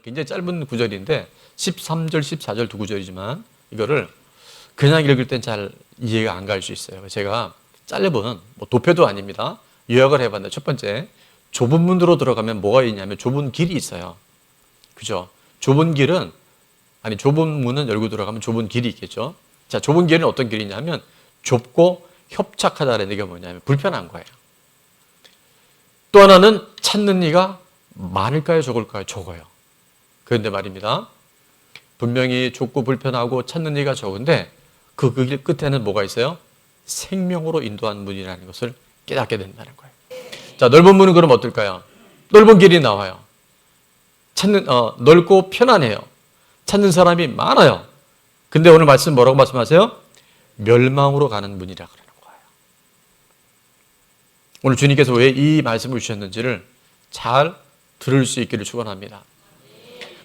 굉장히 짧은 구절인데 13절, 14절 두 구절이지만 이거를 그냥 읽을 땐 잘 이해가 안 갈 수 있어요. 제가 짧은 도표도 아닙니다. 요약을 해봤는데 첫 번째, 좁은 문으로 들어가면 뭐가 있냐면 좁은 길이 있어요. 그죠? 좁은 문은 열고 들어가면 좁은 길이 있겠죠. 자, 좁은 길은 어떤 길이냐면 좁고 협착하다는 얘기가 뭐냐면 불편한 거예요. 또 하나는 찾는 이가 많을까요, 적을까요? 적어요. 그런데 말입니다. 분명히 좁고 불편하고 찾는 이가 적은데 그 길 끝에는 뭐가 있어요? 생명으로 인도한 문이라는 것을 깨닫게 된다는 거예요. 자, 넓은 문은 그럼 어떨까요? 넓은 길이 나와요. 넓고 편안해요. 찾는 사람이 많아요. 근데 오늘 말씀 뭐라고 말씀하세요? 멸망으로 가는 문이라 그러는 거예요. 오늘 주님께서 왜 이 말씀을 주셨는지를 잘 들을 수 있기를 축원합니다.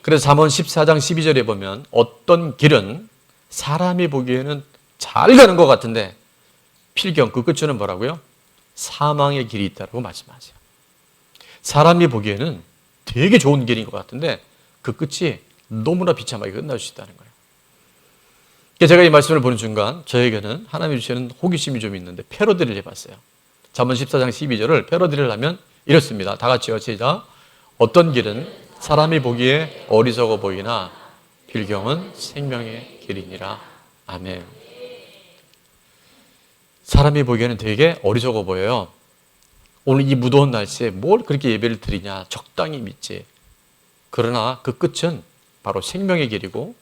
그래서 잠언 14장 12절에 보면 어떤 길은 사람이 보기에는 잘 가는 것 같은데 필경 그 끝에는 뭐라고요? 사망의 길이 있다고 말씀하세요. 사람이 보기에는 되게 좋은 길인 것 같은데 그 끝이 너무나 비참하게 끝날 수 있다는 거예요. 제가 이 말씀을 보는 순간 저에게는 하나님이 주시는 호기심이 좀 있는데 패러디를 해봤어요. 잠언 14장 12절을 패러디를 하면 이렇습니다. 다 같이요. 시작. 어떤 길은 사람이 보기에 어리석어 보이나 필경은 생명의 길이니라. 아멘. 사람이 보기에는 되게 어리석어 보여요. 오늘 이 무더운 날씨에 뭘 그렇게 예배를 드리냐. 적당히 믿지. 그러나 그 끝은 바로 생명의 길이고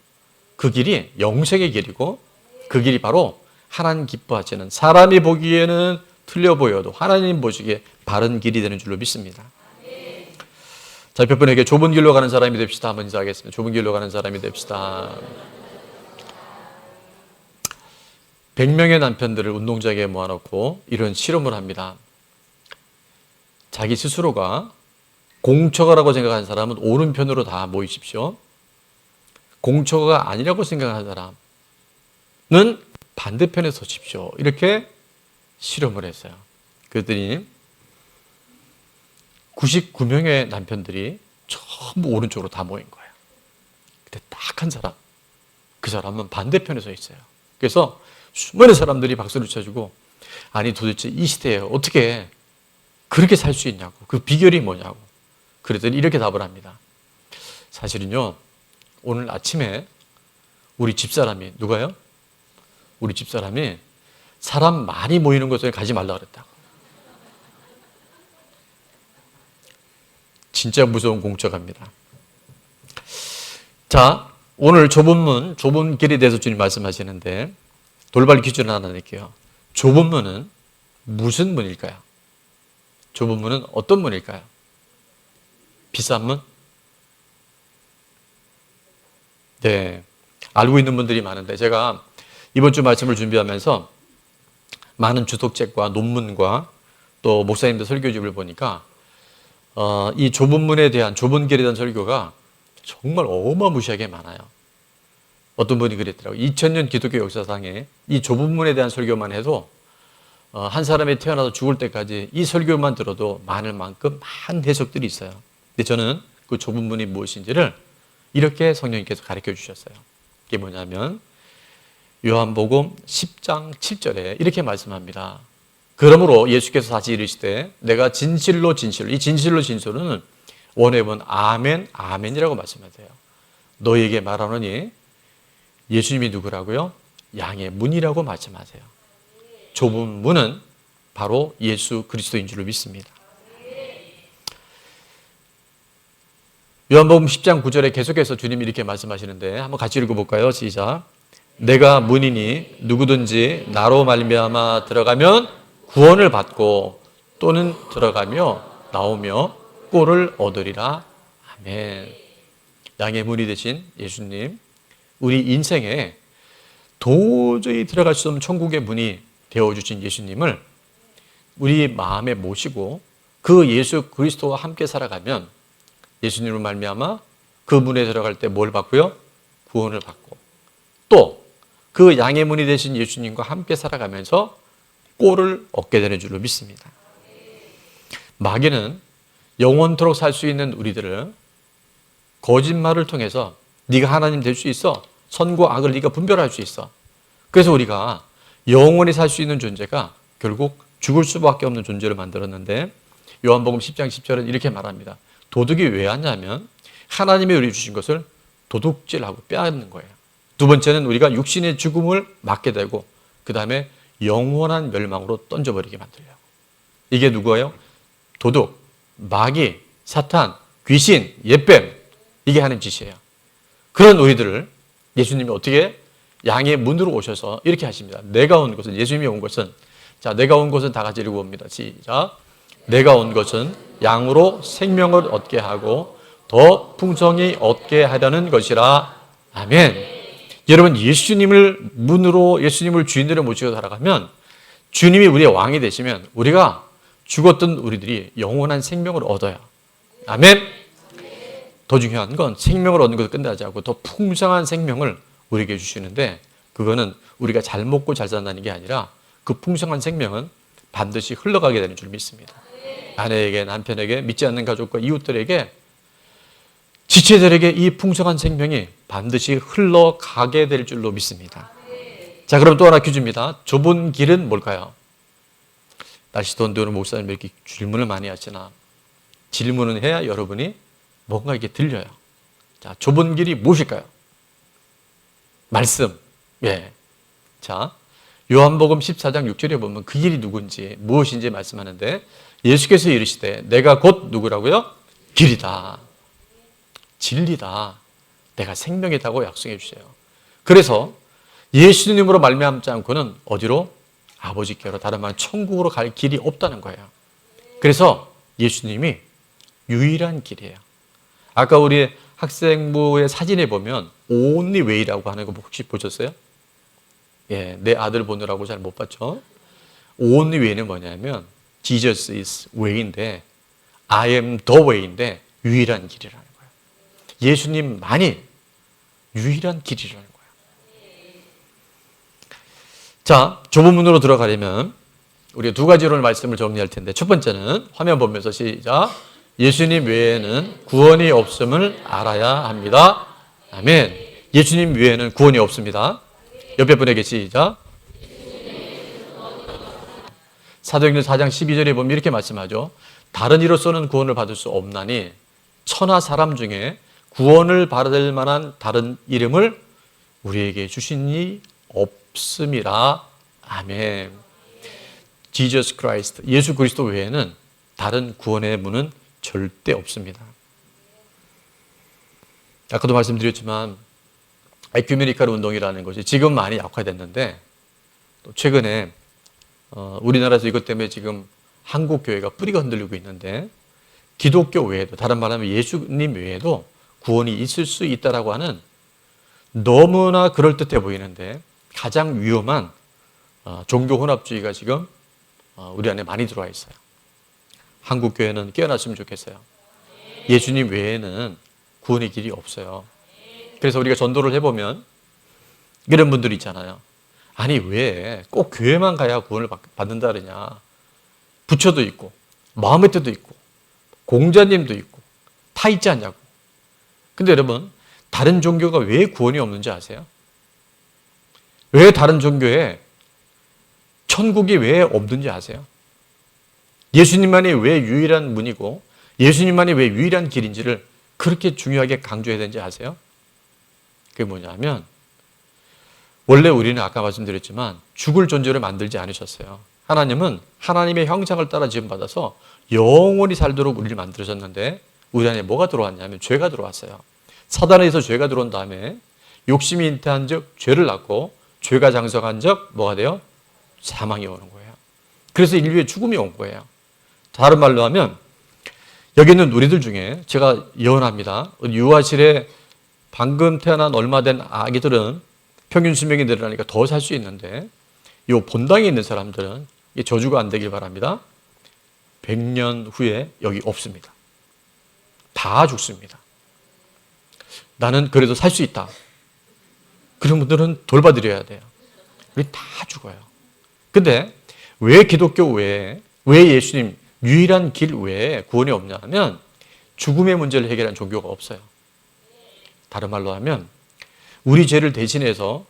그 길이 영생의 길이고 그 길이 바로 하나님 기뻐하시는, 사람이 보기에는 틀려 보여도 하나님 보시기에 바른 길이 되는 줄로 믿습니다. 자, 옆에 분에게 좁은 길로 가는 사람이 됩시다. 한번 인사하겠습니다. 좁은 길로 가는 사람이 됩시다. 100명의 남편들을 운동장에 모아놓고 이런 실험을 합니다. 자기 스스로가 공처가라고 생각하는 사람은 오른편으로 다 모이십시오. 공처가 아니라고 생각하는 사람은 반대편에 서십시오. 이렇게 실험을 했어요. 그랬더니 99명의 남편들이 전부 오른쪽으로 다 모인 거예요. 근데 딱 한 사람, 그 사람은 반대편에 서 있어요. 그래서 수많은 사람들이 박수를 쳐주고, 아니 도대체 이 시대에 어떻게 그렇게 살 수 있냐고, 그 비결이 뭐냐고. 그랬더니 이렇게 답을 합니다. 사실은요, 오늘 아침에 우리 집사람이, 누가요? 우리 집사람이 사람 많이 모이는 곳에 가지 말라 그랬다고. 진짜 무서운 공처갑니다. 자, 오늘 좁은 문, 좁은 길에 대해서 주님 말씀하시는데 돌발 퀴즈를 하나 낼게요. 좁은 문은 무슨 문일까요? 좁은 문은 어떤 문일까요? 비싼 문? 네, 알고 있는 분들이 많은데 제가 이번 주 말씀을 준비하면서 많은 주석책과 논문과 또 목사님들 설교집을 보니까 이 좁은 문에 대한, 좁은 길에 대한 설교가 정말 어마무시하게 많아요. 어떤 분이 그랬더라고요. 2000년 기독교 역사상에 이 좁은 문에 대한 설교만 해도 한 사람이 태어나서 죽을 때까지 이 설교만 들어도 많을 만큼 많은 해석들이 있어요. 근데 저는 그 좁은 문이 무엇인지를 이렇게 성령님께서 가르쳐 주셨어요. 이게 뭐냐면 요한복음 10장 7절에 이렇게 말씀합니다. 그러므로 예수께서 다시 이르시되 내가 진실로 진실로, 이 진실로 진실로는 원어에는 아멘 아멘이라고 말씀하세요. 너희에게 말하노니, 예수님이 누구라고요? 양의 문이라고 말씀하세요. 좁은 문은 바로 예수 그리스도인 줄로 믿습니다. 요한복음 10장 9절에 계속해서 주님이 이렇게 말씀하시는데 한번 같이 읽어볼까요? 시작. 내가 문이니 누구든지 나로 말미암아 들어가면 구원을 받고 또는 들어가며 나오며 꼴을 얻으리라. 아멘. 양의 문이 되신 예수님, 우리 인생에 도저히 들어갈 수 없는 천국의 문이 되어주신 예수님을 우리 마음에 모시고 그 예수 그리스도와 함께 살아가면 예수님으로 말미암아 그 문에 들어갈 때 뭘 받고요? 구원을 받고, 또 그 양의 문이 되신 예수님과 함께 살아가면서 꼴을 얻게 되는 줄로 믿습니다. 마귀는 영원토록 살 수 있는 우리들을 거짓말을 통해서 네가 하나님 될 수 있어. 선과 악을 네가 분별할 수 있어. 그래서 우리가 영원히 살 수 있는 존재가 결국 죽을 수밖에 없는 존재를 만들었는데 요한복음 10장 10절은 이렇게 말합니다. 도둑이 왜 왔냐면 하나님이 우리 주신 것을 도둑질하고 빼앗는 거예요. 두 번째는 우리가 육신의 죽음을 맞게 되고 그 다음에 영원한 멸망으로 던져버리게 만들려고. 이게 누구예요? 도둑, 마귀, 사탄, 귀신, 옛뱀, 이게 하는 짓이에요. 그런 우리들을 예수님이 어떻게 양의 문으로 오셔서 이렇게 하십니다. 내가 온 것은, 예수님이 온 것은, 자, 내가 온 것은 다 같이 읽어봅니다. 시작. 내가 온 것은 양으로 생명을 얻게 하고 더 풍성히 얻게 하려는 것이라. 아멘. 여러분, 예수님을 문으로, 예수님을 주인으로 모시고 살아가면, 주님이 우리의 왕이 되시면 우리가 죽었던 우리들이 영원한 생명을 얻어요. 아멘. 더 중요한 건 생명을 얻는 것을 끝나지 않고 더 풍성한 생명을 우리에게 주시는데, 그거는 우리가 잘 먹고 잘 산다는 게 아니라 그 풍성한 생명은 반드시 흘러가게 되는 줄 믿습니다. 아내에게, 남편에게, 믿지 않는 가족과 이웃들에게, 지체들에게 이 풍성한 생명이 반드시 흘러가게 될 줄로 믿습니다. 자, 그럼 또 하나 퀴즈입니다. 좁은 길은 뭘까요? 날씨 더운데 오늘 목사님 이렇게 질문을 많이 하시나? 질문을 해야 여러분이 뭔가 이게 들려요. 자, 좁은 길이 무엇일까요? 말씀. 예. 자, 요한복음 14장 6절에 보면 그 길이 누군지, 무엇인지 말씀하는데, 예수께서 이르시되 내가 곧 누구라고요? 길이다, 진리다, 내가 생명이다고 약속해 주세요. 그래서 예수님으로 말미암지 않고는 어디로? 아버지께로, 다른 말은 천국으로 갈 길이 없다는 거예요. 그래서 예수님이 유일한 길이에요. 아까 우리 학생부의 사진에 보면 only way라고 하는 거 혹시 보셨어요? 예, 내 아들 보느라고 잘 못 봤죠? only way는 뭐냐면 Jesus is way인데, I am the way인데 유일한 길이라는 거예요. 예수님만이 유일한 길이라는 거예요. 자, 좁은 문으로 들어가려면 우리가 두 가지로 말씀을 정리할 텐데, 첫 번째는 화면 보면서 시작. 예수님 외에는 구원이 없음을 알아야 합니다. 아멘. 예수님 외에는 구원이 없습니다. 옆에 분에게 시작. 사도행전 4장 12절에 보면 이렇게 말씀하죠. 다른 이로서는 구원을 받을 수 없나니 천하 사람 중에 구원을 받을 만한 다른 이름을 우리에게 주시니 없음이라. 아멘. Jesus Christ, 예수 그리스도 외에는 다른 구원의 문은 절대 없습니다. 아까도 말씀드렸지만 에큐메니컬 운동이라는 것이 지금 많이 약화됐는데, 또 최근에 우리나라에서 이것 때문에 지금 한국 교회가 뿌리가 흔들리고 있는데, 기독교 외에도, 다른 말하면 예수님 외에도 구원이 있을 수 있다라고 하는 너무나 그럴듯해 보이는데 가장 위험한 종교 혼합주의가 지금 우리 안에 많이 들어와 있어요. 한국 교회는 깨어났으면 좋겠어요. 예수님 외에는 구원의 길이 없어요. 그래서 우리가 전도를 해보면 이런 분들이 있잖아요. 아니, 왜 꼭 교회만 가야 구원을 받는다 그러냐. 부처도 있고 마음의 뜻도 있고 공자님도 있고 다 있지 않냐고. 근데 여러분, 다른 종교가 왜 구원이 없는지 아세요? 왜 다른 종교에 천국이 왜 없는지 아세요? 예수님만이 왜 유일한 문이고 예수님만이 왜 유일한 길인지를 그렇게 중요하게 강조해야 되는지 아세요? 그게 뭐냐면, 원래 우리는 아까 말씀드렸지만 죽을 존재를 만들지 않으셨어요. 하나님은 하나님의 형상을 따라 지음받아서 영원히 살도록 우리를 만드셨는데, 우리 안에 뭐가 들어왔냐면 죄가 들어왔어요. 사단에서 죄가 들어온 다음에 욕심이 잉태한 즉 죄를 낳고, 죄가 장성한 즉 뭐가 돼요? 사망이 오는 거예요. 그래서 인류의 죽음이 온 거예요. 다른 말로 하면, 여기 있는 우리들 중에 제가 예언합니다. 유아실에 방금 태어난 얼마 된 아기들은 평균 수명이 늘어나니까 더 살 수 있는데, 이 본당에 있는 사람들은 이 저주가 안 되길 바랍니다. 100년 후에 여기 없습니다. 다 죽습니다. 나는 그래도 살 수 있다. 그런 분들은 돌봐드려야 돼요. 우리 다 죽어요. 근데 왜 기독교 외에, 왜 예수님 유일한 길 외에 구원이 없냐 하면 죽음의 문제를 해결한 종교가 없어요. 다른 말로 하면 우리 죄를 대신해서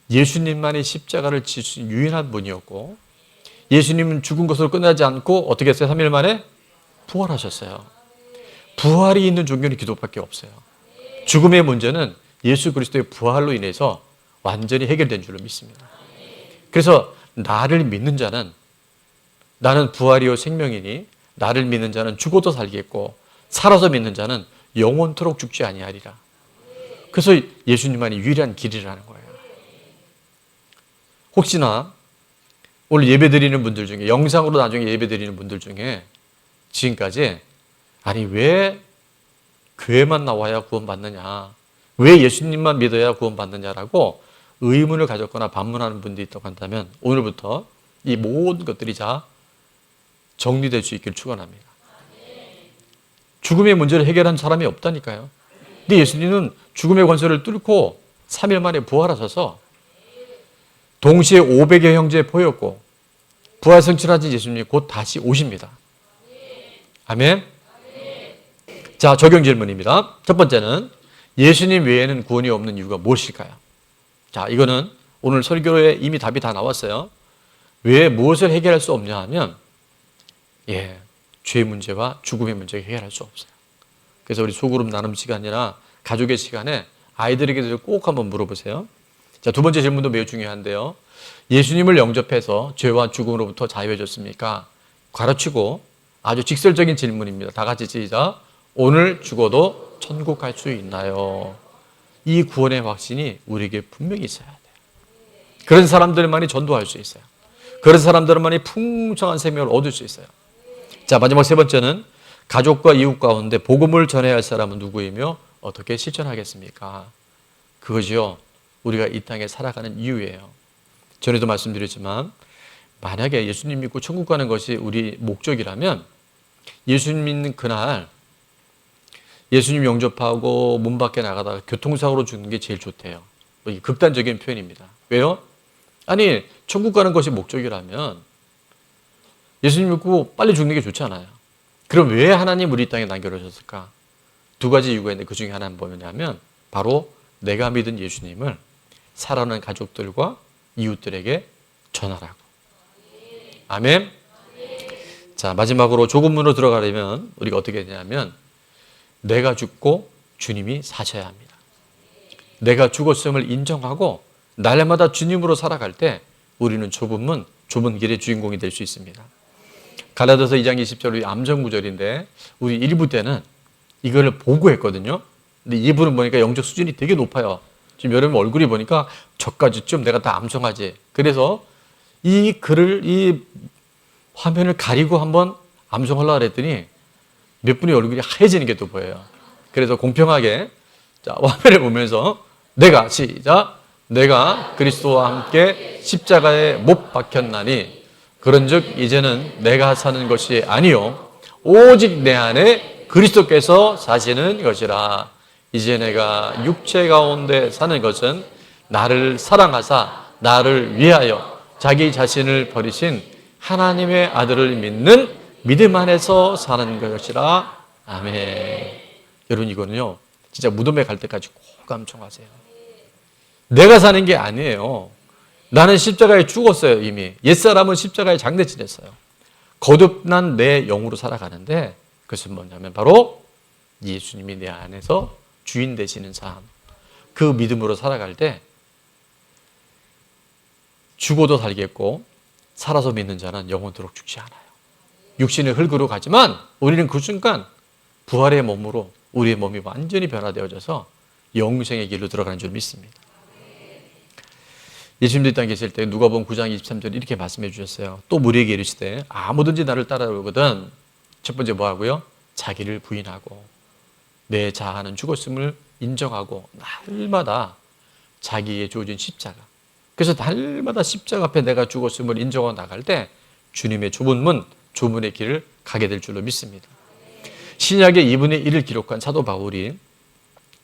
예수님만이 십자가를 지신 유일한 분이었고, 예수님은 죽은 것으로 끝나지 않고 어떻게 했어요? 3일 만에 부활하셨어요. 부활이 있는 종교는 기독밖에 없어요. 죽음의 문제는 예수 그리스도의 부활로 인해서 완전히 해결된 줄로 믿습니다. 그래서 나를 믿는 자는, 나는 부활이요 생명이니 나를 믿는 자는 죽어도 살겠고 살아서 믿는 자는 영원토록 죽지 아니하리라. 그래서 예수님만이 유일한 길이라는 거예요. 혹시나 오늘 예배드리는 분들 중에, 영상으로 나중에 예배드리는 분들 중에 지금까지 아니 왜 교회만 나와야 구원받느냐, 왜 예수님만 믿어야 구원받느냐라고 의문을 가졌거나 반문하는 분들이 있다고 한다면 오늘부터 이 모든 것들이 다 정리될 수 있기를 축원합니다. 죽음의 문제를 해결한 사람이 없다니까요. 근데 예수님은 죽음의 권세를 뚫고 3일 만에 부활하셔서 동시에 500여 형제에 보였고 부활승천하신 예수님이 곧 다시 오십니다. 아멘. 자, 적용 질문입니다. 첫 번째는 예수님 외에는 구원이 없는 이유가 무엇일까요? 자, 이거는 오늘 설교에 이미 답이 다 나왔어요. 왜 무엇을 해결할 수 없냐 하면 죄의 문제와 죽음의 문제를 해결할 수 없어요. 그래서 우리 소그룹 나눔 시간이나 가족의 시간에 아이들에게도 꼭 한번 물어보세요. 자, 두 번째 질문도 매우 중요한데요. 예수님을 영접해서 죄와 죽음으로부터 자유해졌습니까? 가르치고 아주 직설적인 질문입니다. 다 같이 시작. 오늘 죽어도 천국 갈 수 있나요? 이 구원의 확신이 우리에게 분명히 있어야 돼요. 그런 사람들만이 전도할 수 있어요. 그런 사람들만이 풍성한 생명을 얻을 수 있어요. 자, 마지막 세 번째는 가족과 이웃 가운데 복음을 전해야 할 사람은 누구이며 어떻게 실천하겠습니까? 그것이요, 우리가 이 땅에 살아가는 이유예요. 전에도 말씀드렸지만 만약에 예수님 믿고 천국 가는 것이 우리 목적이라면 예수님 믿는 그날 예수님 영접하고 문 밖에 나가다가 교통사고로 죽는 게 제일 좋대요. 극단적인 표현입니다. 왜요? 아니, 천국 가는 것이 목적이라면 예수님 믿고 빨리 죽는 게 좋잖아요. 그럼 왜 하나님 우리 땅에 남겨놓으셨을까? 두 가지 이유가 있는데 그 중에 하나는 뭐냐면 바로 내가 믿은 예수님을 사랑하는 가족들과 이웃들에게 전하라고. 아멘. 자, 마지막으로 조금문으로 들어가려면 우리가 어떻게 되냐면 내가 죽고 주님이 사셔야 합니다. 내가 죽었음을 인정하고 날마다 주님으로 살아갈 때 우리는 좁은 길의 주인공이 될 수 있습니다. 갈라디아서 2장 20절 암전구절인데 우리 1부 때는 이거를 보고 했거든요. 근데 2부는 보니까 영적 수준이 되게 높아요. 지금 여러분 얼굴이 보니까 저까지쯤 내가 다 암송하지. 그래서 이 글을, 이 화면을 가리고 한번 암송하려고 했더니 몇 분의 얼굴이 하얘지는 게 또 보여요. 그래서 공평하게 자, 화면을 보면서 시작. 내가 그리스도와 함께 십자가에 못 박혔나니 그런즉 이제는 내가 사는 것이 아니요 오직 내 안에 그리스도께서 사시는 것이라. 이제 내가 육체 가운데 사는 것은 나를 사랑하사 나를 위하여 자기 자신을 버리신 하나님의 아들을 믿는 믿음 안에서 사는 것이라. 아멘. 여러분 이거는요 진짜 무덤에 갈 때까지 꼭 암송하세요. 내가 사는 게 아니에요. 나는 십자가에 죽었어요. 이미 옛사람은 십자가에 장대 지냈어요. 거듭난 내 영으로 살아가는데 그것은 뭐냐면 바로 예수님이 내 안에서 주인 되시는 삶, 그 믿음으로 살아갈 때 죽어도 살겠고 살아서 믿는 자는 영원토록 죽지 않아요. 육신의 흙으로 가지만 우리는 그 순간 부활의 몸으로 우리의 몸이 완전히 변화되어져서 영생의 길로 들어가는 줄 믿습니다. 예수님도 이 땅에 계실 때 누가복음 9장 23절 이렇게 말씀해 주셨어요. 또 우리에게 이르시되 아무든지 나를 따라오거든 첫 번째 뭐 하고요? 자기를 부인하고 내 자아는 죽었음을 인정하고 날마다 자기의 주어진 십자가. 그래서 날마다 십자가 앞에 내가 죽었음을 인정하고 나갈 때 주님의 좁은 문, 조문의 길을 가게 될 줄로 믿습니다. 신약의 2분의 1을 기록한 사도 바울이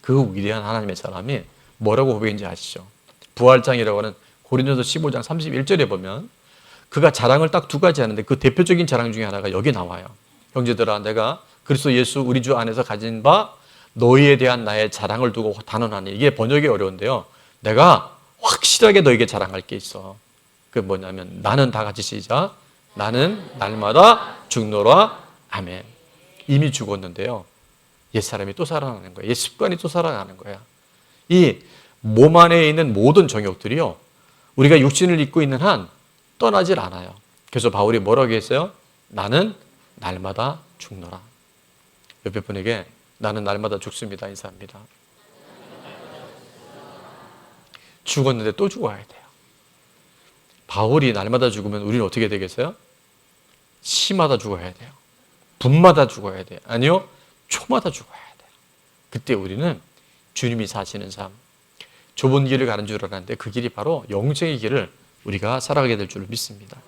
그 위대한 하나님의 사람이 뭐라고 고백인지 아시죠? 부활장이라고 하는 고린도서 15장 31절에 보면 그가 자랑을 딱 두 가지 하는데 그 대표적인 자랑 중에 하나가 여기 나와요. 형제들아, 내가 그리스도 예수 우리 주 안에서 가진 바 너희에 대한 나의 자랑을 두고 단언하니. 이게 번역이 어려운데요. 내가 확실하게 너에게 자랑할 게 있어. 그게 뭐냐면 나는 다 같이 시작. 나는 날마다 죽노라. 아멘. 이미 죽었는데요. 옛사람이 또 살아나는 거야. 옛 습관이 또 살아나는 거야. 이 몸 안에 있는 모든 정욕들이요. 우리가 육신을 입고 있는 한 떠나질 않아요. 그래서 바울이 뭐라고 했어요? 나는 날마다 죽노라. 옆에 분에게 나는 날마다 죽습니다. 인사합니다. 죽었는데 또 죽어야 돼요. 바울이 날마다 죽으면 우리는 어떻게 되겠어요? 시마다 죽어야 돼요. 분마다 죽어야 돼요. 아니요, 초마다 죽어야 돼요. 그때 우리는 주님이 사시는 삶, 좁은 길을 가는 줄 알았는데 그 길이 바로 영생의 길을 우리가 살아가게 될 줄로 믿습니다.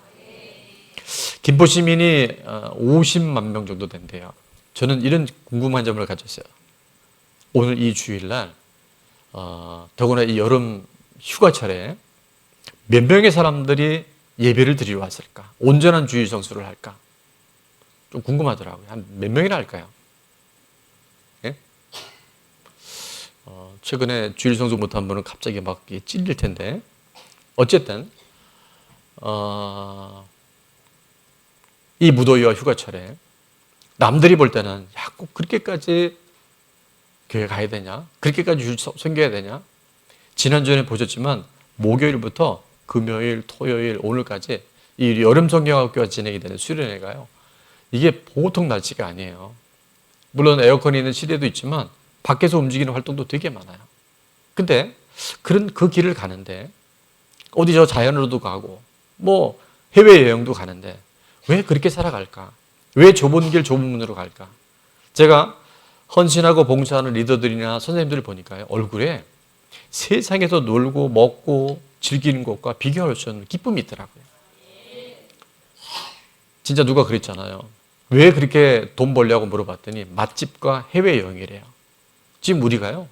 김포 시민이 50만 명 정도 된대요. 저는 이런 궁금한 점을 가졌어요. 오늘 이 주일날 더구나 이 여름 휴가철에 몇 명의 사람들이 예배를 드리러 왔을까? 온전한 주일 성수를 할까? 좀 궁금하더라고요. 한 몇 명이나 할까요? 예? 최근에 주일 성수 못한 분은 갑자기 막 찔릴 텐데 어쨌든 이 무더위와 휴가철에 남들이 볼 때는 야, 꼭 그렇게까지 교회 가야 되냐? 그렇게까지 주일 섬겨야 되냐? 지난주에 보셨지만 목요일부터 금요일, 토요일, 오늘까지 이 여름 성경학교가 진행이 되는 수련회가요. 이게 보통 날씨가 아니에요. 물론 에어컨이 있는 실내도 있지만 밖에서 움직이는 활동도 되게 많아요. 근데 그 길을 가는데 어디 저 자연으로도 가고 뭐 해외여행도 가는데 왜 그렇게 살아갈까? 왜 좁은 길 좁은 문으로 갈까? 제가 헌신하고 봉사하는 리더들이나 선생님들을 보니까요. 얼굴에 세상에서 놀고 먹고 즐기는 것과 비교할 수 없는 기쁨이 있더라고요. 진짜 누가 그랬잖아요. 왜 그렇게 돈 벌려고 물어봤더니 맛집과 해외여행이래요. 지금 우리가요.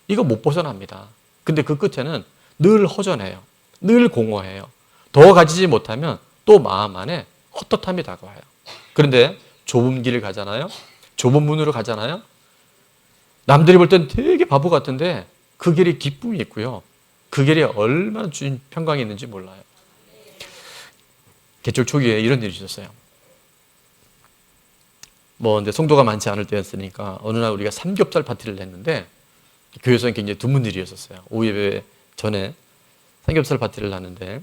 이거 못 벗어납니다. 근데 그 끝에는 늘 허전해요. 늘 공허해요. 더 가지지 못하면 또 마음 안에 헛헛함이 다가와요. 그런데 좁은 길을 가잖아요. 좁은 문으로 가잖아요. 남들이 볼 땐 되게 바보 같은데 그 길에 기쁨이 있고요. 그 길에 얼마나 주님 평강이 있는지 몰라요. 개척 초기에 이런 일이 있었어요. 근데 성도가 많지 않을 때였으니까 어느 날 우리가 삼겹살 파티를 했는데 교회에서는 굉장히 드문 일이었었어요. 오후 예배 전에 삼겹살 파티를 하는데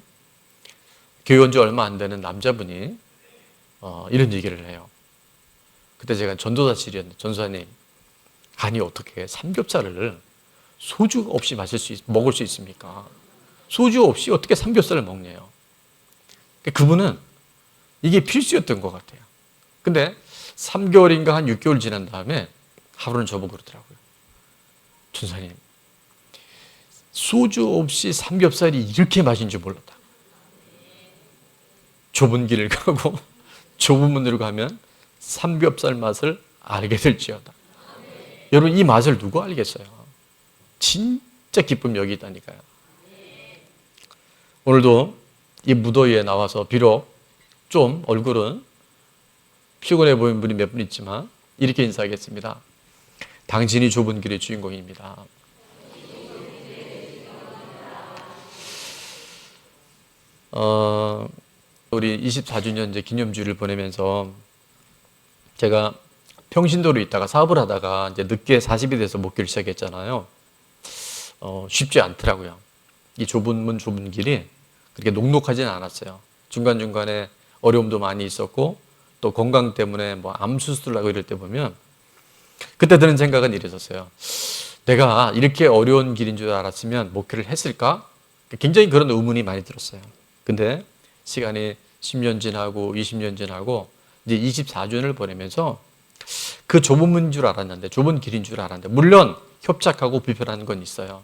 교회 온 지 얼마 안 되는 남자분이 이런 얘기를 해요. 그때 제가 전도사실이었는데 전도사님, 아니 어떻게 삼겹살을 소주 없이 먹을 수 있습니까? 소주 없이 어떻게 삼겹살을 먹냐요. 그분은 이게 필수였던 것 같아요. 근데 3개월인가 한 6개월 지난 다음에 하루는 저보고 그러더라고요. 전사님, 소주 없이 삼겹살이 이렇게 맛있는 줄 몰랐다. 좁은 길을 가고 좁은 문으로 가면 삼겹살 맛을 알게 될지어다. 여러분, 이 맛을 누가 알겠어요? 진짜 기쁨이 여기 있다니까요. 오늘도 이 무더위에 나와서 비록 좀 얼굴은 피곤해 보이는 분이 몇 분 있지만 이렇게 인사하겠습니다. 당신이 좁은 길의 주인공입니다. 우리 24주년 이제 기념주를 보내면서 제가 평신도로 있다가 사업을 하다가 이제 늦게 40이 돼서 목회를 시작했잖아요. 쉽지 않더라고요. 이 좁은 문, 좁은 길이 그렇게 녹록하지는 않았어요. 중간중간에 어려움도 많이 있었고 또 건강 때문에 뭐 암 수술하고 이럴 때 보면 그때 드는 생각은 이랬었어요. 내가 이렇게 어려운 길인 줄 알았으면 목회를 했을까? 굉장히 그런 의문이 많이 들었어요. 근데 시간이 10년 지나고 20년 지나고 이제 24주년을 보내면서 그 좁은 문인 줄 알았는데, 좁은 길인 줄 알았는데, 물론 협착하고 불편한 건 있어요.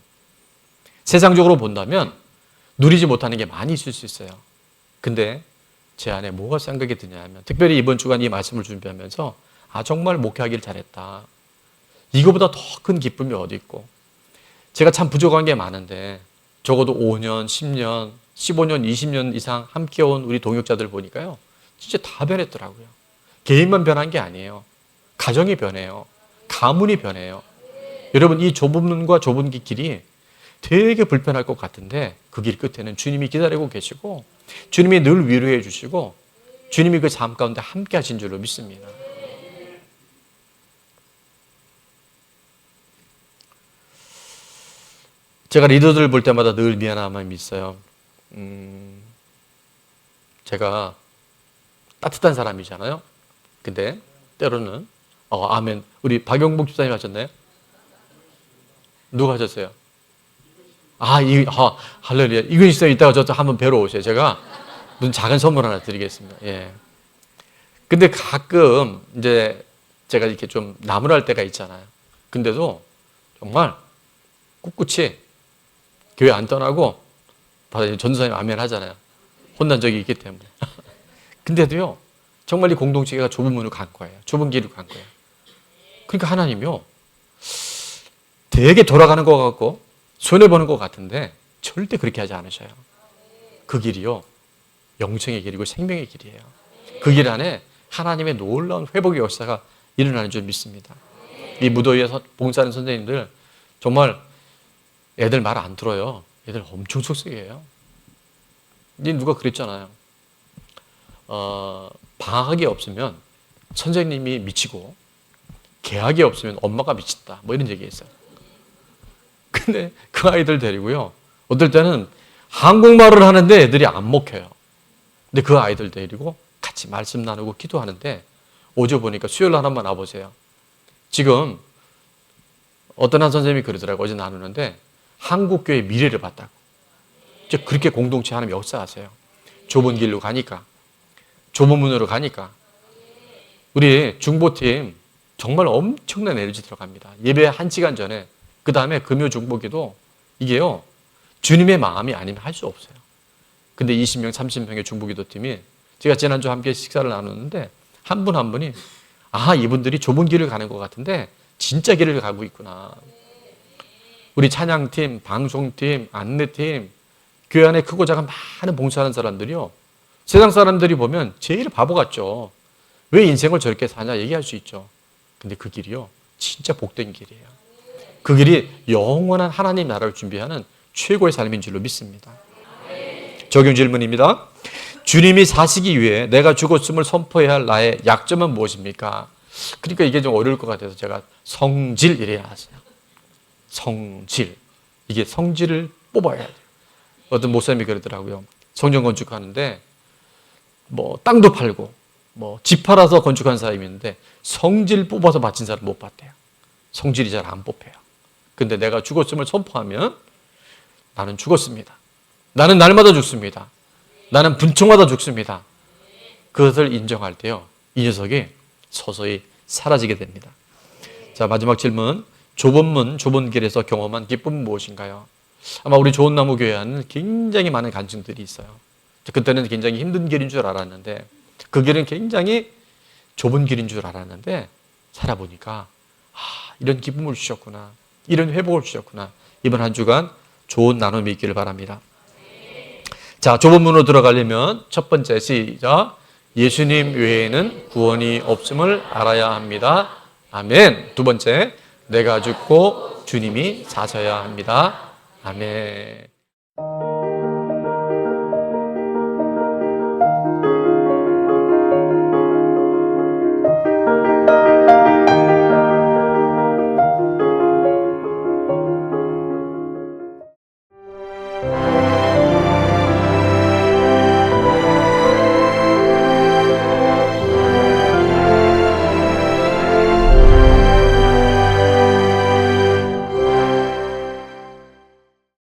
세상적으로 본다면 누리지 못하는 게 많이 있을 수 있어요. 근데 제 안에 뭐가 생각이 드냐면, 특별히 이번 주간 이 말씀을 준비하면서 정말 목회하기를 잘했다. 이거보다 더 큰 기쁨이 어디 있고, 제가 참 부족한 게 많은데 적어도 5년, 10년, 15년, 20년 이상 함께 온 우리 동역자들 보니까요, 진짜 다 변했더라고요. 개인만 변한 게 아니에요. 가정이 변해요. 가문이 변해요. 여러분, 이 좁은 문과 좁은 길이 되게 불편할 것 같은데 그 길 끝에는 주님이 기다리고 계시고 주님이 늘 위로해 주시고 주님이 그 삶 가운데 함께 하신 줄로 믿습니다. 제가 리더들 볼 때마다 늘 미안한 마음이 있어요. 제가 따뜻한 사람이잖아요. 근데 때로는 아멘. 우리 박영복 집사님 하셨나요? 누가 하셨어요? 할렐루야. 이건 있어요. 이따가 저 한번 뵈러 오세요. 제가 무슨 작은 선물 하나 드리겠습니다. 예. 근데 가끔 이제 제가 이렇게 좀 나무랄 때가 있잖아요. 근데도 정말 꿋꿋이 교회 안 떠나고 전도사님 아멘 하잖아요. 혼난 적이 있기 때문에. 근데도요, 정말 이 공동체가 좁은 문을 간 거예요. 좁은 길을 간 거예요. 그러니까 하나님이요, 되게 돌아가는 것 같고 손해보는 것 같은데 절대 그렇게 하지 않으셔요. 그 길이요, 영생의 길이고 생명의 길이에요. 그 길 안에 하나님의 놀라운 회복의 역사가 일어나는 줄 믿습니다. 이 무도위에 봉사하는 선생님들 정말 애들 말 안 들어요. 애들 엄청 속썩이에요. 누가 그랬잖아요. 방학이 없으면 선생님이 미치고 개학이 없으면 엄마가 미친다. 뭐 이런 얘기 했어요. 근데 그 아이들 데리고요, 어떨 때는 한국말을 하는데 애들이 안 먹혀요. 근데 그 아이들 데리고 같이 말씀 나누고 기도하는데 어제 보니까 수요일 날 한번 와보세요. 지금 어떤 한 선생님이 그러더라고요. 어제 나누는데 한국교회의 미래를 봤다고. 그렇게 공동체 하나님 역사하세요. 좁은 길로 가니까, 좁은 문으로 가니까. 우리 중보팀 정말 엄청난 에너지 들어갑니다. 예배 1시간 전에, 그 다음에 금요 중보기도 이게요, 주님의 마음이 아니면 할 수 없어요. 근데 20명, 30명의 중보기도 팀이 제가 지난주 함께 식사를 나눴는데 한 분 한 분이 이분들이 좁은 길을 가는 것 같은데 진짜 길을 가고 있구나. 우리 찬양팀, 방송팀, 안내팀, 교회 안에 크고 작은 많은 봉사하는 사람들이요, 세상 사람들이 보면 제일 바보 같죠. 왜 인생을 저렇게 사냐 얘기할 수 있죠. 근데 그 길이요, 진짜 복된 길이에요. 그 길이 영원한 하나님 나라를 준비하는 최고의 삶인 줄로 믿습니다. 적용 질문입니다. 주님이 사시기 위해 내가 죽었음을 선포해야 할 나의 약점은 무엇입니까? 그러니까 이게 좀 어려울 것 같아서 제가 성질 이래 놨어요. 성질. 이게 성질을 뽑아야 돼요. 어떤 목사님이 그러더라고요. 성전 건축하는데 뭐 땅도 팔고 뭐 집 팔아서 건축한 사람이 있는데 성질 뽑아서 바친 사람 못 봤대요. 성질이 잘 안 뽑혀요. 근데 내가 죽었음을 선포하면 나는 죽었습니다. 나는 날마다 죽습니다. 나는 분청마다 죽습니다. 그것을 인정할 때요, 이 녀석이 서서히 사라지게 됩니다. 자, 마지막 질문. 좁은 문, 좁은 길에서 경험한 기쁨은 무엇인가요? 아마 우리 좋은 나무 교회는 굉장히 많은 간증들이 있어요. 그때는 굉장히 힘든 길인 줄 알았는데, 그 길은 굉장히 좁은 길인 줄 알았는데 살아보니까 이런 기쁨을 주셨구나, 이런 회복을 주셨구나. 이번 한 주간 좋은 나눔이 있기를 바랍니다. 자, 좁은 문으로 들어가려면 첫 번째, 시작. 예수님 외에는 구원이 없음을 알아야 합니다. 아멘. 두 번째, 내가 죽고 주님이 사셔야 합니다. 아멘.